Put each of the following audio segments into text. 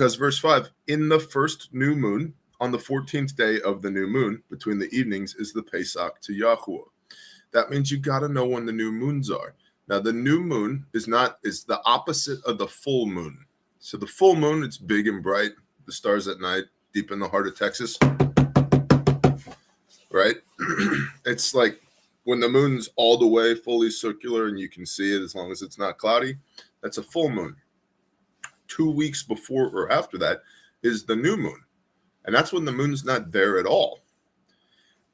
Because verse 5, in the first new moon, on the 14th day of the new moon, between the evenings, is the Pesach to Yahuwah. That means you got to know when the new moons are. Now, the new moon is the opposite of the full moon. So the full moon, it's big and bright, the stars at night, deep in the heart of Texas, right? It's like when the moon's all the way fully circular and you can see it as long as it's not cloudy, that's a full moon. 2 weeks before or after that is the new moon. And that's when the moon's not there at all.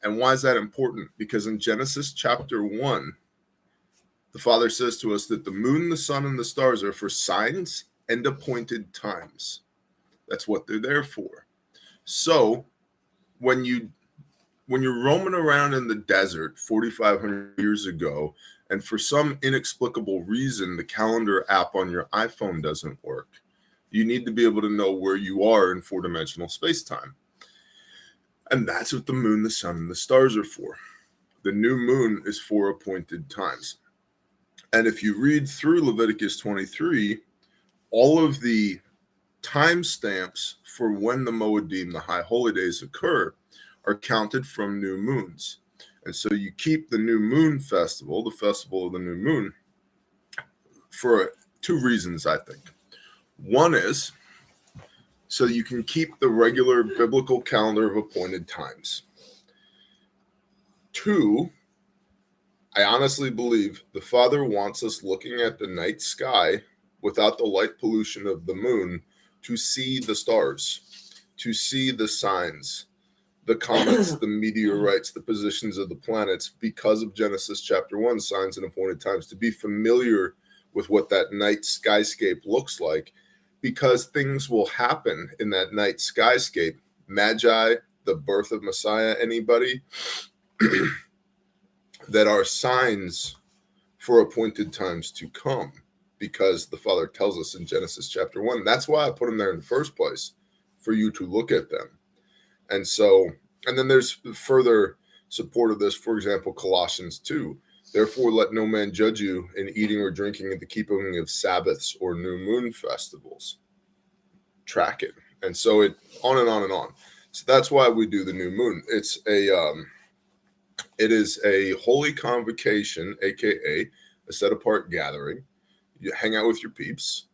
And why is that important? Because in Genesis chapter 1, the Father says to us that the moon, the sun, and the stars are for signs and appointed times. That's what they're there for. So when you're roaming around in the desert 4,500 years ago, and for some inexplicable reason, the calendar app on your iPhone doesn't work, you need to be able to know where you are in four-dimensional space-time. And that's what the moon, the sun, and the stars are for. The new moon is for appointed times. And if you read through Leviticus 23, all of the timestamps for when the Moedim, the high holy days, occur are counted from new moons. And so you keep the new moon festival, the festival of the new moon, for two reasons, I think. One is so you can keep the regular biblical calendar of appointed times. Two, I honestly believe the Father wants us looking at the night sky without the light pollution of the moon to see the stars, to see the signs, the comets, the meteorites, the positions of the planets, because of Genesis chapter 1, signs and appointed times, to be familiar with what that night skyscape looks like, because things will happen in that night skyscape. Magi, the birth of Messiah, anybody, that are signs for appointed times to come, because the Father tells us in Genesis chapter 1. That's why I put them there in the first place, for you to look at them. And so, and then there's further support of this. For example, Colossians 2. Therefore, let no man judge you in eating or drinking, in the keeping of Sabbaths or new moon festivals. Track it. And so it on and on and on. So that's why we do the new moon. It is a holy convocation, aka a set apart gathering. You hang out with your peeps.